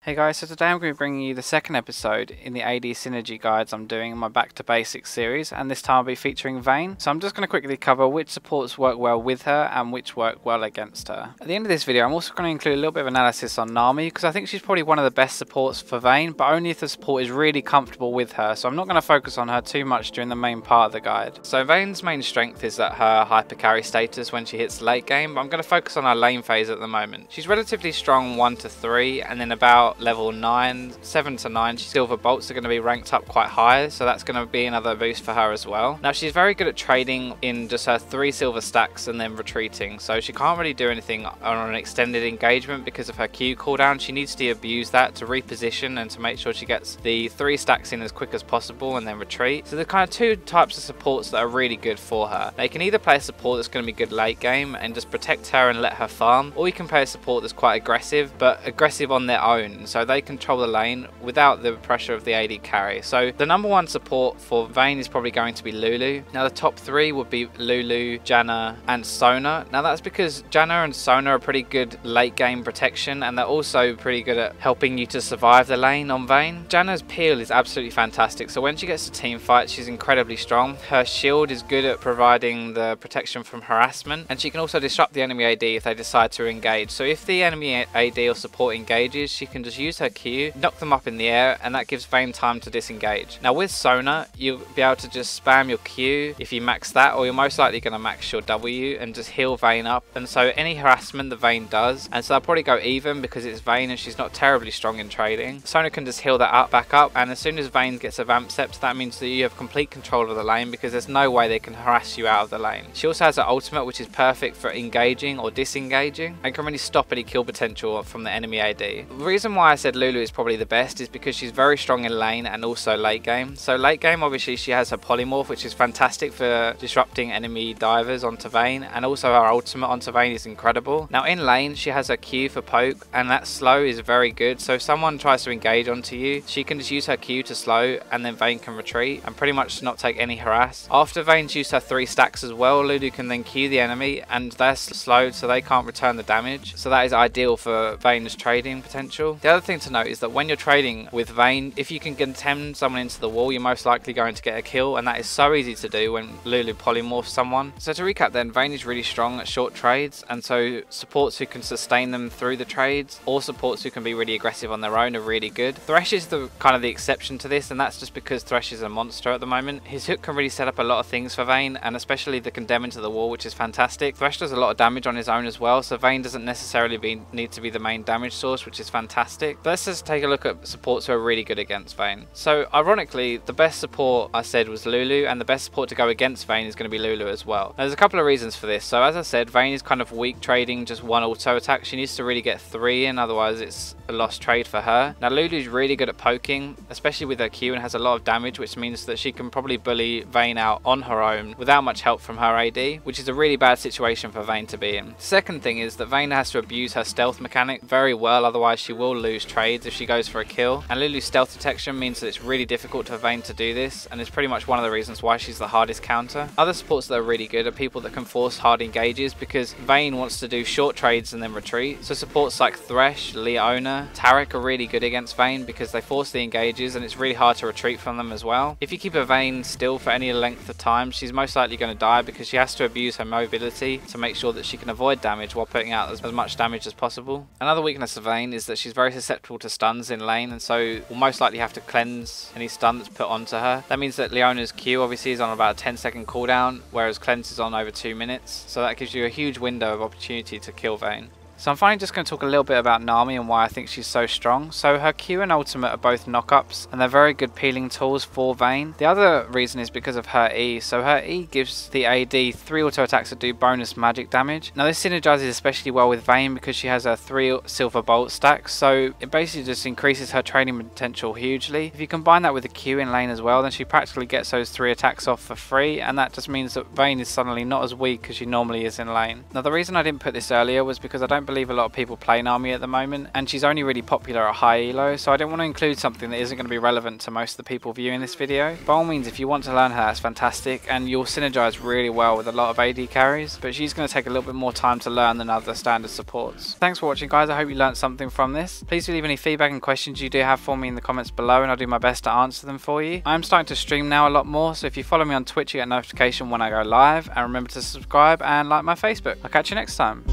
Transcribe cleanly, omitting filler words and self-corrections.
Hey guys, so today I'm going to be bringing you the second episode in the AD Synergy guides I'm doing in my Back to Basics series, and this time I'll be featuring Vayne. So I'm just going to quickly cover which supports work well with her and which work well against her. At the end of this video I'm also going to include a little bit of analysis on Nami, because I think she's probably one of the best supports for Vayne, but only if the support is really comfortable with her, so I'm not going to focus on her too much during the main part of the guide. So Vayne's main strength is that her hyper carry status when she hits late game, but I'm going to focus on her lane phase at the moment. She's relatively strong 1 to 3, and then about level 7 to 9 silver bolts are going to be ranked up quite high, so that's going to be another boost for her as well. Now she's very good at trading in just her 3 silver stacks and then retreating, so she can't really do anything on an extended engagement because of her Q cooldown. She needs to abuse that to reposition and to make sure she gets the 3 stacks in as quick as possible and then retreat. So there's kind of 2 types of supports that are really good for her. They can either play a support that's going to be good late game and just protect her and let her farm, or you can play a support that's quite aggressive, but aggressive on their own, so they control the lane without the pressure of the AD carry. So the number 1 support for Vayne is probably going to be Lulu. Now the top 3 would be Lulu, Janna and Sona. Now that's because Janna and Sona are pretty good late game protection, and they're also pretty good at helping you to survive the lane on Vayne. Janna's peel is absolutely fantastic, so when she gets to team fights she's incredibly strong. Her shield is good at providing the protection from harassment, and she can also disrupt the enemy AD if they decide to engage. So if the enemy AD or support engages, she can just use her Q, knock them up in the air, and that gives Vayne time to disengage. Now with Sona, you'll be able to just spam your Q if you max that, or you're most likely going to max your W and just heal Vayne up, and so any harassment that Vayne does, and so they'll probably go even because it's Vayne and she's not terribly strong in trading. Sona can just heal that up, back up, and as soon as Vayne gets a vamp sept, that means that you have complete control of the lane because there's no way they can harass you out of the lane. She also has her ultimate, which is perfect for engaging or disengaging and can really stop any kill potential from the enemy AD. The reason why I said Lulu is probably the best is because she's very strong in lane and also late game. So late game, obviously she has her polymorph, which is fantastic for disrupting enemy divers onto Vayne, and also her ultimate onto Vayne is incredible. Now in lane she has her Q for poke, and that slow is very good, so if someone tries to engage onto you, she can just use her Q to slow, and then Vayne can retreat and pretty much not take any harass. After Vayne's used her 3 stacks as well, Lulu can then Q the enemy, and they're slowed so they can't return the damage, so that is ideal for Vayne's trading potential. The other thing to note is that when you're trading with Vayne, if you can contemn someone into the wall, you're most likely going to get a kill, and that is so easy to do when Lulu polymorphs someone. So to recap then, Vayne is really strong at short trades, and so supports who can sustain them through the trades, or supports who can be really aggressive on their own are really good. Thresh is the kind of the exception to this, and that's just because Thresh is a monster at the moment. His hook can really set up a lot of things for Vayne, and especially the condemn into the wall, which is fantastic. Thresh does a lot of damage on his own as well, so Vayne doesn't necessarily need to be the main damage source, which is fantastic. But let's just take a look at supports who are really good against Vayne. So ironically, the best support I said was Lulu, and the best support to go against Vayne is going to be Lulu as well. Now, there's a couple of reasons for this. So as I said, Vayne is kind of weak trading just 1 auto attack. She needs to really get 3 in, otherwise it's a lost trade for her. Now Lulu's really good at poking, especially with her Q, and has a lot of damage, which means that she can probably bully Vayne out on her own without much help from her AD, which is a really bad situation for Vayne to be in. The second thing is that Vayne has to abuse her stealth mechanic very well, otherwise she will lose trades if she goes for a kill, and Lulu's stealth detection means that it's really difficult for Vayne to do this, and it's pretty much one of the reasons why she's the hardest counter. Other supports that are really good are people that can force hard engages, because Vayne wants to do short trades and then retreat. So supports like Thresh, Leona, Taric are really good against Vayne because they force the engages and it's really hard to retreat from them as well. If you keep a Vayne still for any length of time, she's most likely going to die because she has to abuse her mobility to make sure that she can avoid damage while putting out as much damage as possible. Another weakness of Vayne is that she's very susceptible to stuns in lane, and so will most likely have to cleanse any stun that's put onto her. That means that Leona's Q obviously is on about a 10-second cooldown, whereas cleanse is on over 2 minutes, so that gives you a huge window of opportunity to kill Vayne. So I'm finally just going to talk a little bit about Nami and why I think she's so strong. So her Q and ultimate are both knockups, and they're very good peeling tools for Vayne. The other reason is because of her E. So her E gives the AD 3 auto attacks that do bonus magic damage. Now this synergizes especially well with Vayne because she has her 3 silver bolt stacks, so it basically just increases her trading potential hugely. If you combine that with the Q in lane as well, then she practically gets those 3 attacks off for free, and that just means that Vayne is suddenly not as weak as she normally is in lane. Now the reason I didn't put this earlier was because I don't don't believe a lot of people play Nami at the moment, and she's only really popular at high elo, so I didn't want to include something that isn't going to be relevant to most of the people viewing this video. By all means, if you want to learn her, that's fantastic, and you'll synergize really well with a lot of AD carries, but she's going to take a little bit more time to learn than other standard supports. Thanks for watching, guys. I hope you learned something from this. Please do leave any feedback and questions you do have for me in the comments below, and I'll do my best to answer them for you. I'm starting to stream now a lot more, so if you follow me on Twitch, you get a notification when I go live, and remember to subscribe and like my Facebook. I'll catch you next time.